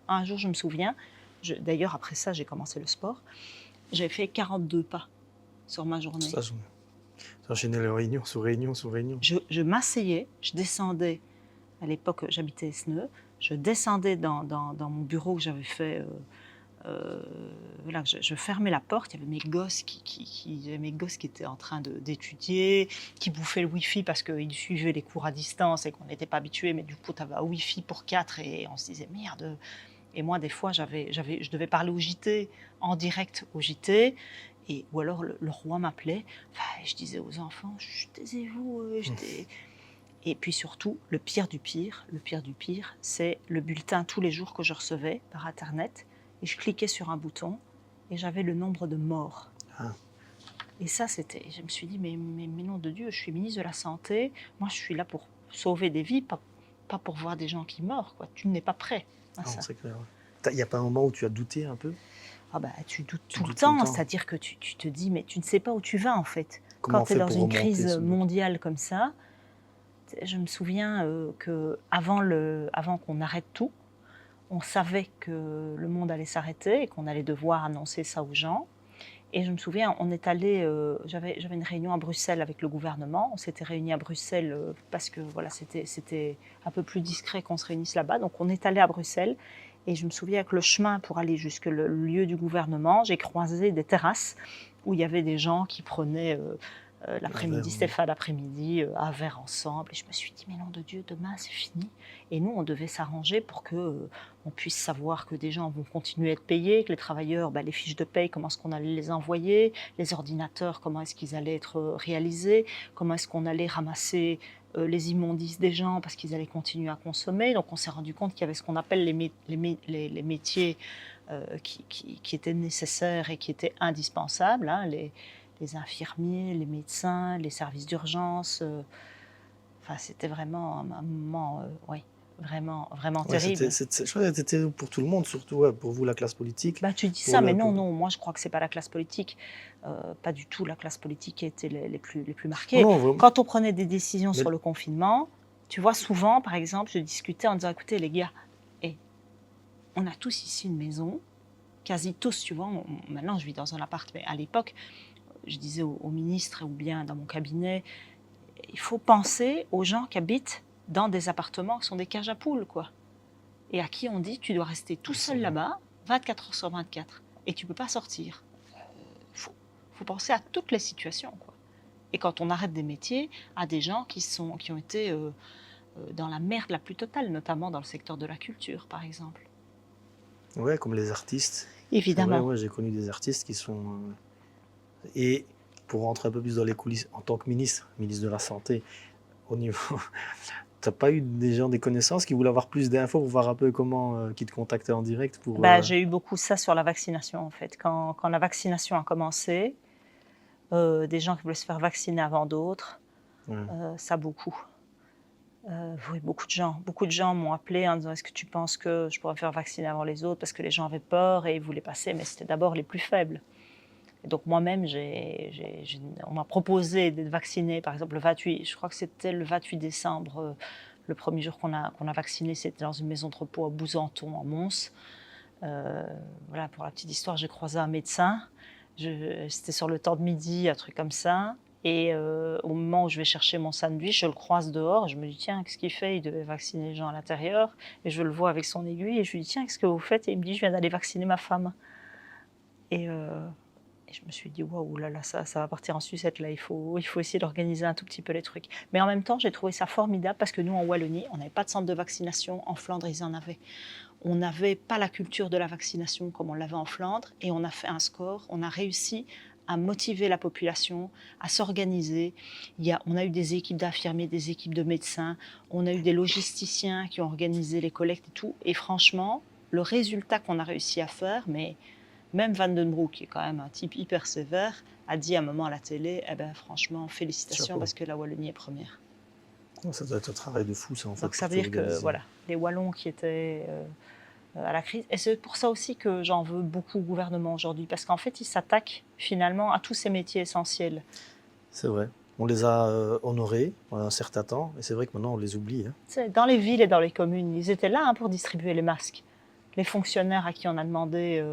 Speaker 1: Un jour, je me souviens, d'ailleurs, après ça, j'ai commencé le sport, j'ai fait 42 pas sur ma journée.
Speaker 2: Ça, j'enchaînais les réunions sur réunion sur réunion.
Speaker 1: Je m'asseyais, je descendais, à l'époque, j'habitais Esneux, je descendais dans mon bureau que j'avais fait... voilà, je fermais la porte, il y avait mes gosses qui étaient en train d'étudier, qui bouffaient le Wi-Fi parce qu'ils suivaient les cours à distance et qu'on n'était pas habitués, mais du coup, tu avais un Wi-Fi pour 4 et on se disait merde. Et moi, des fois, je devais parler au JT, en direct au JT, ou alors le roi m'appelait, je disais aux enfants, taisez-vous. Et puis surtout, le pire du pire, c'est le bulletin tous les jours que je recevais par Internet. Et je cliquais sur un bouton et j'avais le nombre de morts.
Speaker 2: Ah.
Speaker 1: Et ça, je me suis dit, mais nom de Dieu, je suis ministre de la Santé, moi je suis là pour sauver des vies, pas pour voir des gens qui meurent, quoi. Tu n'es pas prêt à ça.
Speaker 2: C'est clair. Il n'y a pas un moment où tu as douté un peu?
Speaker 1: Tu doutes tout le temps, c'est-à-dire que tu te dis, mais tu ne sais pas où tu vas en fait. Quand tu es dans une crise mondiale comme ça, je me souviens qu'avant qu'on arrête tout, on savait que le monde allait s'arrêter et qu'on allait devoir annoncer ça aux gens. Et je me souviens, on est allé, j'avais une réunion à Bruxelles avec le gouvernement. On s'était réunis à Bruxelles parce que voilà, c'était un peu plus discret qu'on se réunisse là-bas. Donc on est allé à Bruxelles et je me souviens que le chemin pour aller jusque le lieu du gouvernement, j'ai croisé des terrasses où il y avait des gens qui prenaient l'après-midi, c'était fin d'après-midi, un verre ensemble. Et je me suis dit, mais nom de Dieu, demain c'est fini. Et nous, on devait s'arranger pour que on puisse savoir que des gens vont continuer à être payés, que les travailleurs, les fiches de paye, comment est-ce qu'on allait les envoyer, les ordinateurs, comment est-ce qu'ils allaient être réalisés, comment est-ce qu'on allait ramasser les immondices des gens parce qu'ils allaient continuer à consommer. Donc on s'est rendu compte qu'il y avait ce qu'on appelle les métiers qui étaient nécessaires et qui étaient indispensables, hein, les infirmiers, les médecins, les services d'urgence. C'était vraiment un moment, vraiment terrible.
Speaker 2: Je crois que c'était pour tout le monde, surtout pour vous, la classe politique.
Speaker 1: Tu dis ça, mais non, moi je crois que c'est pas la classe politique, pas du tout la classe politique qui a été les plus marquées. Non, quand on prenait des décisions sur le confinement, tu vois, souvent, par exemple, je discutais en disant, écoutez les gars, on a tous ici une maison, quasi tous, tu vois, maintenant je vis dans un appart, mais à l'époque, je disais au ministre ou bien dans mon cabinet, il faut penser aux gens qui habitent dans des appartements qui sont des cages à poules, quoi. Et à qui on dit, tu dois rester tout seul là-bas, 24 heures sur 24, et tu ne peux pas sortir. Faut penser à toutes les situations, quoi. Et quand on arrête des métiers, à des gens qui ont été dans la merde la plus totale, notamment dans le secteur de la culture, par exemple.
Speaker 2: Ouais, comme les artistes.
Speaker 1: Évidemment.
Speaker 2: Ouais, j'ai connu des artistes qui sont... Et pour rentrer un peu plus dans les coulisses, en tant que ministre de la Santé, au niveau... T'as pas eu des gens, des connaissances qui voulaient avoir plus d'infos pour voir un peu comment, qui te contactaient en direct pour...
Speaker 1: J'ai eu beaucoup ça sur la vaccination, en fait. Quand la vaccination a commencé, des gens qui voulaient se faire vacciner avant d'autres, ça beaucoup. Oui, beaucoup de gens m'ont appelé en disant, est-ce que tu penses que je pourrais me faire vacciner avant les autres, parce que les gens avaient peur et ils voulaient passer, mais c'était d'abord les plus faibles. Et donc moi-même, on m'a proposé d'être vaccinée, par exemple le 28, je crois que c'était le 28 décembre, le premier jour qu'on a vacciné, c'était dans une maison de repos à Bouzanton, en Mons. Voilà, pour la petite histoire, j'ai croisé un médecin, c'était sur le temps de midi, un truc comme ça. Et au moment où je vais chercher mon sandwich, je le croise dehors. Je me dis, tiens, qu'est-ce qu'il fait? Il devait vacciner les gens à l'intérieur. Et je le vois avec son aiguille. Et je lui dis, tiens, qu'est-ce que vous faites? Et il me dit, je viens d'aller vacciner ma femme. Et je me suis dit, waouh, là, ça va partir en sucette. Là, il faut essayer d'organiser un tout petit peu les trucs. Mais en même temps, j'ai trouvé ça formidable parce que nous, en Wallonie, on n'avait pas de centre de vaccination. En Flandre, ils en avaient. On n'avait pas la culture de la vaccination comme on l'avait en Flandre. Et on a fait un score. On a réussi à motiver la population, à s'organiser. On a eu des équipes d'infirmiers, des équipes de médecins, on a eu des logisticiens qui ont organisé les collectes et tout. Et franchement, le résultat qu'on a réussi à faire, mais même Van den Broek, qui est quand même un type hyper sévère, a dit à un moment à la télé, franchement, félicitations, chapeau, parce que la Wallonie est première.
Speaker 2: Ça doit être un travail de fou, ça, en fait.
Speaker 1: Donc ça veut dire que, voilà, les Wallons qui étaient... à la crise. Et c'est pour ça aussi que j'en veux beaucoup au gouvernement aujourd'hui, parce qu'en fait, il s'attaque finalement à tous ces métiers essentiels.
Speaker 2: C'est vrai. On les a honorés pendant un certain temps, et c'est vrai que maintenant on les oublie. Hein.
Speaker 1: Dans les villes et dans les communes, ils étaient là pour distribuer les masques. Les fonctionnaires à qui on a demandé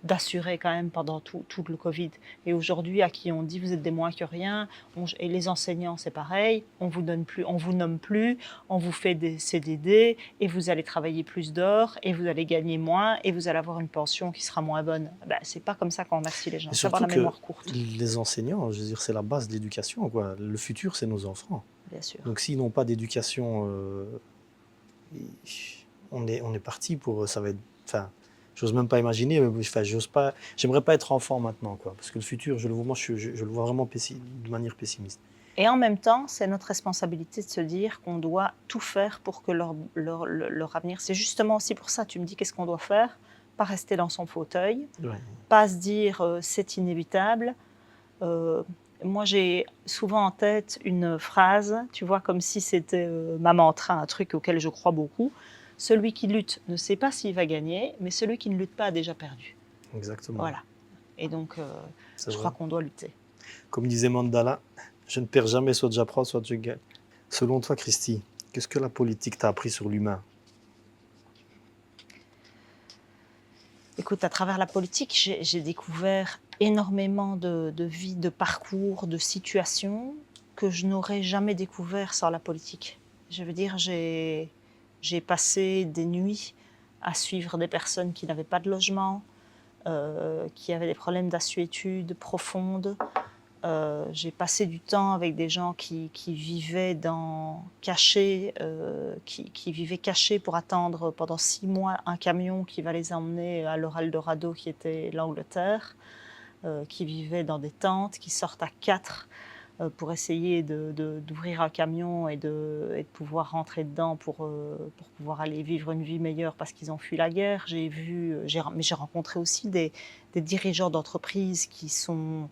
Speaker 1: d'assurer quand même pendant tout le Covid. Et aujourd'hui, à qui on dit vous êtes des moins que rien. Et les enseignants, c'est pareil. On vous donne plus, on vous nomme plus, on vous fait des CDD et vous allez travailler plus d'heures et vous allez gagner moins et vous allez avoir une pension qui sera moins bonne. Ben, c'est pas comme ça qu'on remercie les gens.
Speaker 2: Et
Speaker 1: C'est avoir
Speaker 2: surtout
Speaker 1: la
Speaker 2: que
Speaker 1: mémoire courte.
Speaker 2: les enseignants, je veux dire, c'est la base de l'éducation, quoi. Le futur, c'est nos enfants.
Speaker 1: Bien sûr.
Speaker 2: Donc s'ils n'ont pas d'éducation, on est parti pour... Ça va être... Enfin, j'ose même pas imaginer, enfin, j'aimerais pas être enfant maintenant, quoi. Parce que le futur, je le vois, moi, je le vois vraiment de manière pessimiste.
Speaker 1: Et en même temps, c'est notre responsabilité de se dire qu'on doit tout faire pour que leur avenir... C'est justement aussi pour ça, tu me dis qu'est-ce qu'on doit faire? Pas rester dans son fauteuil,
Speaker 2: Ouais.
Speaker 1: pas se dire c'est inévitable. Moi, j'ai souvent en tête une phrase, tu vois, comme si c'était ma mantra, un truc auquel je crois beaucoup. Celui qui lutte ne sait pas s'il va gagner, mais celui qui ne lutte pas a déjà perdu.
Speaker 2: Exactement.
Speaker 1: Voilà. Et donc, je
Speaker 2: vrai.
Speaker 1: crois qu'on doit lutter.
Speaker 2: Comme disait Mandela, je ne perds jamais, soit j'apprends, soit je gagne. Selon toi, Christy, qu'est-ce que la politique t'a appris sur l'humain?
Speaker 1: Écoute, à travers la politique, j'ai découvert énormément de vies, de parcours, de situations que je n'aurais jamais découvert sans la politique. Je veux dire, j'ai passé des nuits à suivre des personnes qui n'avaient pas de logement, qui avaient des problèmes d'assuétude profonde. J'ai passé du temps avec des gens qui vivaient cachés, qui vivaient cachés pour attendre pendant 6 mois un camion qui va les emmener à leur Eldorado qui était l'Angleterre, qui vivaient dans des tentes, qui sortent à 4 pour essayer d'ouvrir un camion et de pouvoir rentrer dedans pour pouvoir aller vivre une vie meilleure parce qu'ils ont fui la guerre. Mais j'ai rencontré aussi des dirigeants d'entreprises qui sont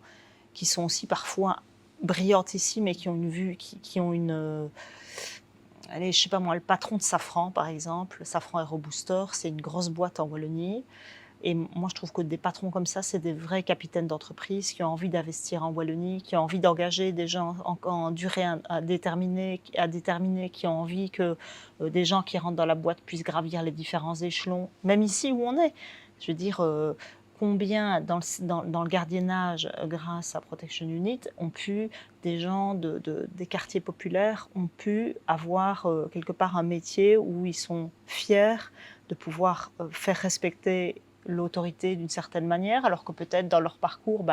Speaker 1: aussi parfois brillantissimes et qui ont une vue, qui ont une... allez, je sais pas moi, le patron de Safran, par exemple, Safran Aerobooster, c'est une grosse boîte en Wallonie. Et moi, je trouve que des patrons comme ça, c'est des vrais capitaines d'entreprise qui ont envie d'investir en Wallonie, qui ont envie d'engager des gens en durée à déterminer, qui ont envie que des gens qui rentrent dans la boîte puissent gravir les différents échelons, même ici où on est. Je veux dire, combien dans le gardiennage, grâce à Protection Unit, des gens des quartiers populaires ont pu avoir quelque part un métier où ils sont fiers de pouvoir faire respecter l'autorité d'une certaine manière, alors que peut-être dans leur parcours,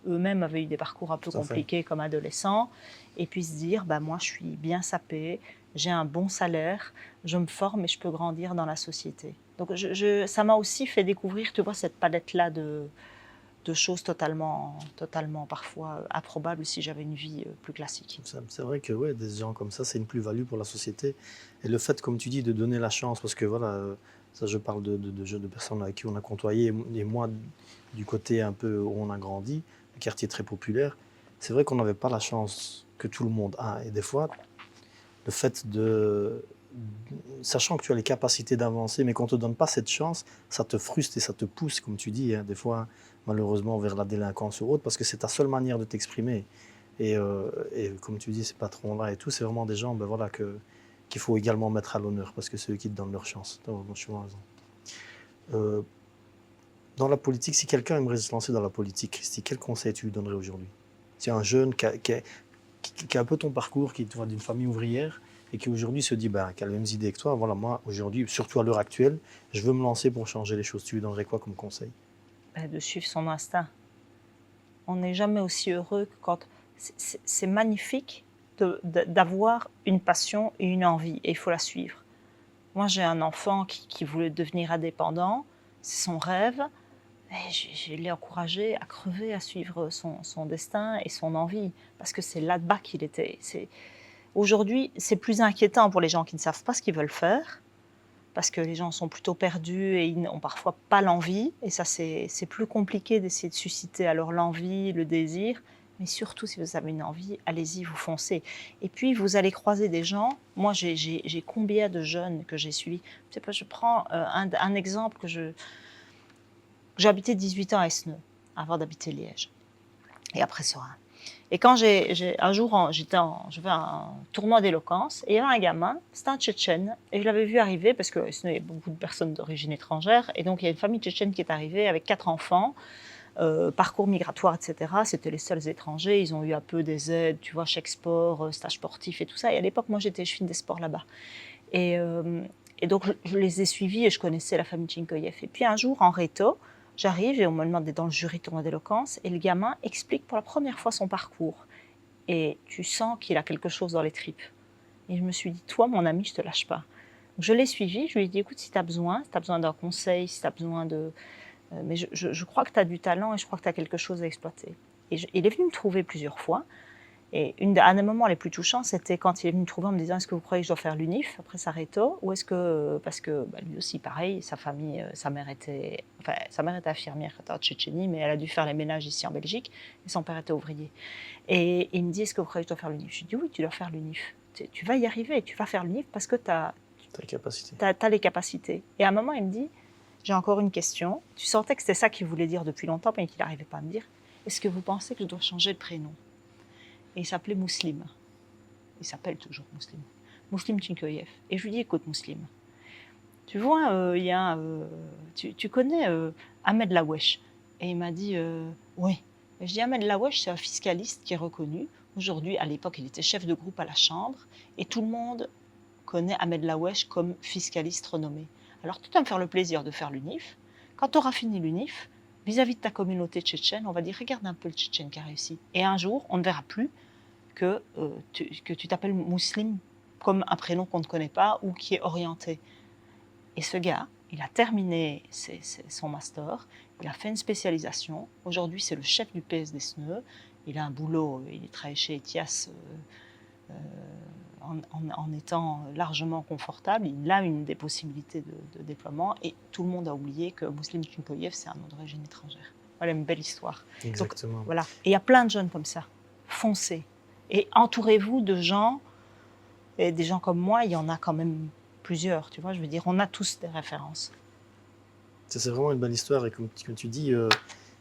Speaker 1: eux-mêmes avaient eu des parcours un peu compliqués comme adolescents, et puis se dire, moi je suis bien sapé, j'ai un bon salaire, je me forme et je peux grandir dans la société. Donc ça m'a aussi fait découvrir, tu vois, cette palette-là de choses totalement parfois improbables si j'avais une vie plus classique.
Speaker 2: C'est vrai que ouais, des gens comme ça, c'est une plus-value pour la société. Et le fait, comme tu dis, de donner la chance, parce que voilà, ça je parle de personnes avec qui on a côtoyé, et moi, du côté un peu où on a grandi, le quartier très populaire, c'est vrai qu'on n'avait pas la chance que tout le monde a. Et des fois, le fait sachant que tu as les capacités d'avancer, mais qu'on ne te donne pas cette chance, ça te frustre et ça te pousse, comme tu dis, hein, des fois, malheureusement, vers la délinquance ou autre, parce que c'est ta seule manière de t'exprimer. Et comme tu dis, ces patrons-là et tout, c'est vraiment des gens voilà, qu'il faut également mettre à l'honneur, parce que c'est eux qui te donnent leur chance. Donc, je suis raison. Dans la politique, si quelqu'un aimerait se lancer dans la politique, Christy, quel conseil tu lui donnerais aujourd'hui? Si un jeune qui a un peu ton parcours, qui est d'une famille ouvrière, et qui aujourd'hui se dit, qui a les mêmes idées que toi, voilà, moi, aujourd'hui, surtout à l'heure actuelle, je veux me lancer pour changer les choses. Tu lui donnerais quoi comme conseil?
Speaker 1: De suivre son instinct. On n'est jamais aussi heureux que quand... C'est magnifique d'avoir une passion et une envie, et il faut la suivre. Moi, j'ai un enfant qui voulait devenir indépendant, c'est son rêve, et je l'ai encouragé à crever, à suivre son destin et son envie, parce que c'est là-bas qu'il était. Aujourd'hui, c'est plus inquiétant pour les gens qui ne savent pas ce qu'ils veulent faire, parce que les gens sont plutôt perdus et ils n'ont parfois pas l'envie. Et ça, c'est plus compliqué d'essayer de susciter alors l'envie, le désir. Mais surtout, si vous avez une envie, allez-y, vous foncez. Et puis, vous allez croiser des gens. Moi, j'ai combien de jeunes que j'ai suivis? Je prends un exemple j'ai habité 18 ans à Esneux, avant d'habiter Liège. Et après Serein. Et quand un jour, je fais un tournoi d'éloquence, et il y avait un gamin, c'était un Tchétchène, et je l'avais vu arriver, parce que sinon, il y a beaucoup de personnes d'origine étrangère, et donc il y a une famille tchétchène qui est arrivée avec 4 enfants, parcours migratoire, etc. C'était les seuls étrangers, ils ont eu un peu des aides, tu vois, chèque sport, stage sportif et tout ça. Et à l'époque, moi, j'étais chefine des sports là-bas. Et donc, je les ai suivis et je connaissais la famille Tchinkoyev. Et puis un jour, en réto, j'arrive et on me demande d'être dans le jury tournoi d'éloquence, et le gamin explique pour la première fois son parcours. Et tu sens qu'il a quelque chose dans les tripes. Et je me suis dit, toi, mon ami, je ne te lâche pas. Donc, je l'ai suivi, je lui ai dit, écoute, si tu as besoin d'un conseil, si tu as besoin de... mais je crois que tu as du talent et je crois que tu as quelque chose à exploiter. Il est venu me trouver plusieurs fois. Et un des moments les plus touchants, c'était quand il est venu me trouver en me disant, est-ce que vous croyez que je dois faire l'UNIF après sa réto, ou est-ce que, parce que lui aussi pareil, sa famille, sa mère était infirmière en Tchétchénie, mais elle a dû faire les ménages ici en Belgique, et son père était ouvrier. Et il me dit, est-ce que vous croyez que je dois faire l'UNIF? Je lui dis, oui, tu dois faire l'UNIF. Tu vas y arriver, tu vas faire l'UNIF parce que tu as les capacités. Et à un moment, il me dit, j'ai encore une question. Tu sentais que c'était ça qu'il voulait dire depuis longtemps, mais qu'il n'arrivait pas à me dire. Est-ce que vous pensez que je dois changer de prénom? Et il s'appelait Mouslim. Il s'appelle toujours Mouslim. Mouslim Tchinkoyev. Et je lui dis, écoute Mouslim, tu vois, tu connais Ahmed Lawesh? Et il m'a dit, oui. Et je dis, Ahmed Lawesh, c'est un fiscaliste qui est reconnu. Aujourd'hui, à l'époque, il était chef de groupe à la Chambre. Et tout le monde connaît Ahmed Lawesh comme fiscaliste renommé. Alors, tu vas me faire le plaisir de faire l'UNIF. Quand tu auras fini l'UNIF, vis-à-vis de ta communauté tchétchène, on va dire, regarde un peu le Tchétchène qui a réussi. Et un jour, on ne verra plus que tu t'appelles Mouslim comme un prénom qu'on ne connaît pas ou qui est orienté. Et ce gars, il a terminé son master, il a fait une spécialisation. Aujourd'hui, c'est le chef du PSD SNE. Il a un boulot, il travaille chez Etias en étant largement confortable. Il a une des possibilités de déploiement. Et tout le monde a oublié que Mouslim Tchinkoyev, c'est un nom d'origine étrangère. Voilà une belle histoire.
Speaker 2: Exactement.
Speaker 1: Donc, voilà. Et il y a plein de jeunes comme ça. Foncez. Et entourez-vous de gens, et des gens comme moi, il y en a quand même plusieurs, tu vois, je veux dire, on a tous des références.
Speaker 2: C'est vraiment une belle histoire, et comme tu dis,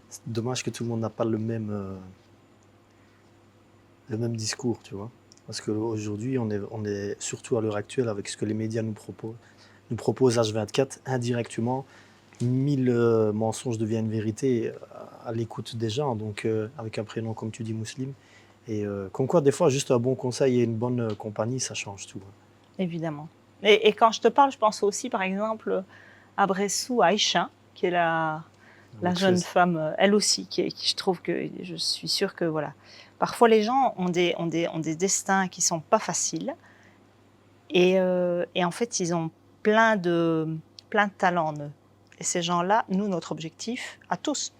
Speaker 2: c'est dommage que tout le monde n'a pas le même discours, tu vois. Parce qu'aujourd'hui, on est surtout à l'heure actuelle avec ce que les médias nous proposent H24, indirectement, 1000 mensonges deviennent vérité à l'écoute des gens, donc avec un prénom comme tu dis, Mouslim. Et comme quoi, des fois, juste un bon conseil et une bonne compagnie, ça change tout.
Speaker 1: Évidemment. Et quand je te parle, je pense aussi, par exemple, à Bressou, à Aïcha, qui est la jeune femme, elle aussi, qui je trouve que, je suis sûre que, voilà. Parfois, les gens ont des destins qui ne sont pas faciles. Et en fait, ils ont plein de talents en eux. Et ces gens-là, nous, notre objectif, à tous,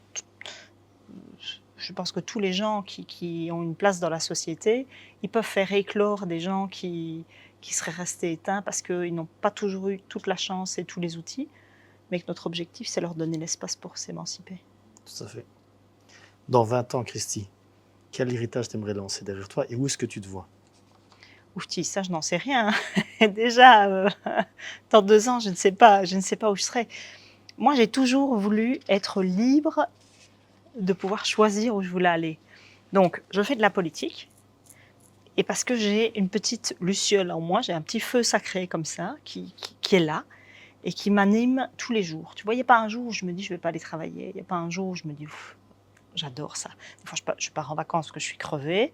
Speaker 1: je pense que tous les gens qui ont une place dans la société, ils peuvent faire éclore des gens qui seraient restés éteints parce qu'ils n'ont pas toujours eu toute la chance et tous les outils, mais que notre objectif, c'est leur donner l'espace pour s'émanciper.
Speaker 2: Tout à fait. Dans 20 ans, Christy, quel héritage t'aimerais lancer derrière toi et où est-ce que tu te vois?
Speaker 1: Oufti, ça, je n'en sais rien. Déjà, dans 2 ans, je ne sais pas où je serai. Moi, j'ai toujours voulu être libre de pouvoir choisir où je voulais aller. Donc, je fais de la politique. Et parce que j'ai une petite luciole en moi, j'ai un petit feu sacré comme ça, qui est là, et qui m'anime tous les jours. Tu vois, il n'y a pas un jour où je me dis, je ne vais pas aller travailler. Il n'y a pas un jour où je me dis, j'adore ça. Des fois, je pars en vacances parce que je suis crevée.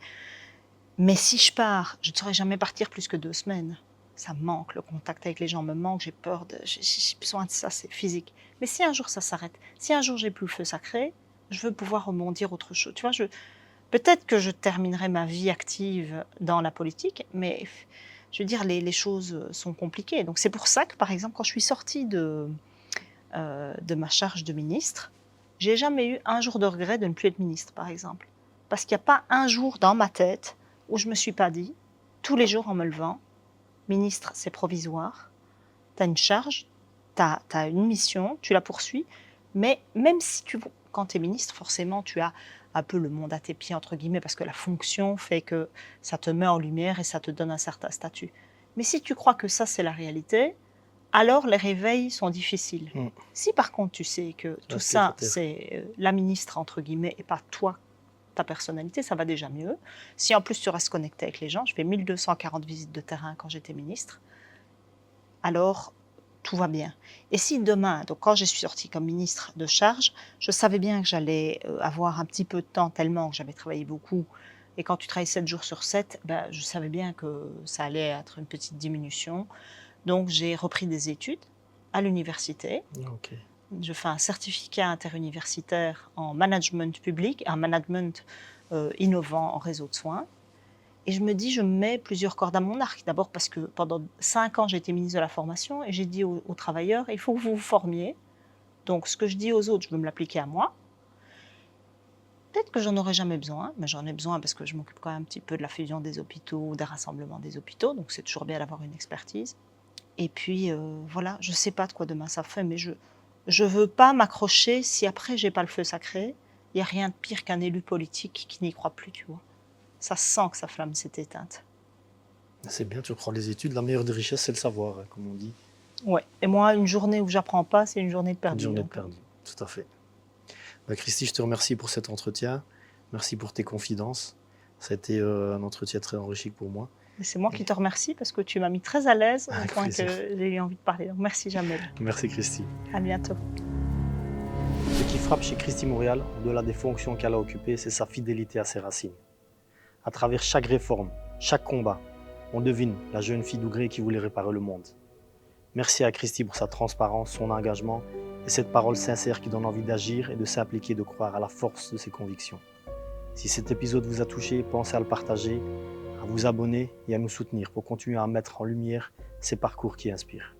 Speaker 1: Mais si je pars, je ne saurais jamais partir plus que 2 semaines. Ça me manque, le contact avec les gens me manque, j'ai besoin de ça, c'est physique. Mais si un jour ça s'arrête, si un jour j'ai plus le feu sacré, je veux pouvoir rebondir autre chose. Tu vois, peut-être que je terminerai ma vie active dans la politique, mais je veux dire, les choses sont compliquées. Donc c'est pour ça que, par exemple, quand je suis sortie de ma charge de ministre, j'ai jamais eu un jour de regret de ne plus être ministre, par exemple. Parce qu'il n'y a pas un jour dans ma tête où je ne me suis pas dit, tous les jours en me levant, ministre, c'est provisoire, tu as une charge, tu as une mission, tu la poursuis, mais même si quand tu es ministre, forcément, tu as un peu le monde à tes pieds, entre guillemets, parce que la fonction fait que ça te met en lumière et ça te donne un certain statut. Mais si tu crois que ça, c'est la réalité, alors les réveils sont difficiles. Si par contre, tu sais que tout ça, c'est la ministre, entre guillemets, et pas toi ta personnalité, ça va déjà mieux. Si en plus tu restes connecté avec les gens, je fais 1240 visites de terrain quand j'étais ministre, alors tout va bien. Et si demain, donc quand je suis sortie comme ministre de charge, je savais bien que j'allais avoir un petit peu de temps tellement que j'avais travaillé beaucoup, et quand tu travailles 7 jours sur 7, ben, je savais bien que ça allait être une petite diminution. Donc j'ai repris des études à l'université.
Speaker 2: Ok.
Speaker 1: Je fais un certificat interuniversitaire en management public, un management innovant en réseau de soins. Et je me dis, je mets plusieurs cordes à mon arc. D'abord parce que pendant 5 ans, j'ai été ministre de la formation et j'ai dit aux travailleurs, il faut que vous vous formiez. Donc ce que je dis aux autres, je veux me l'appliquer à moi. Peut-être que j'en aurai jamais besoin, mais j'en ai besoin parce que je m'occupe quand même un petit peu de la fusion des hôpitaux, des rassemblements des hôpitaux, donc c'est toujours bien d'avoir une expertise. Et puis voilà, je ne sais pas de quoi demain ça fait, mais je ne veux pas m'accrocher si après j'ai pas le feu sacré. Il n'y a rien de pire qu'un élu politique qui n'y croit plus, tu vois. Ça sent que sa flamme s'est éteinte.
Speaker 2: C'est bien, tu reprends les études. La meilleure des richesses, c'est le savoir, hein, comme on dit.
Speaker 1: Ouais. Et moi, une journée où j'apprends pas, c'est une journée de
Speaker 2: Une
Speaker 1: perdue.
Speaker 2: journée de
Speaker 1: Donc,
Speaker 2: perdue, tout à fait. Bah, Christy, je te remercie pour cet entretien. Merci pour tes confidences. Ça a été un entretien très enrichissant pour moi.
Speaker 1: et c'est moi qui te remercie parce que tu m'as mis très à l'aise au
Speaker 2: Avec
Speaker 1: point
Speaker 2: plaisir.
Speaker 1: que j'ai eu envie de parler. Donc merci Jamel.
Speaker 2: Merci Christy.
Speaker 1: À bientôt.
Speaker 2: Ce qui frappe chez Christy Montréal, au-delà des fonctions qu'elle a occupées, c'est sa fidélité à ses racines. À travers chaque réforme, chaque combat, on devine la jeune fille d'Ougrée qui voulait réparer le monde. Merci à Christy pour sa transparence, son engagement et cette parole sincère qui donne envie d'agir et de s'impliquer, de croire à la force de ses convictions. Si cet épisode vous a touché, pensez à le partager, à vous abonner et à nous soutenir pour continuer à mettre en lumière ces parcours qui inspirent.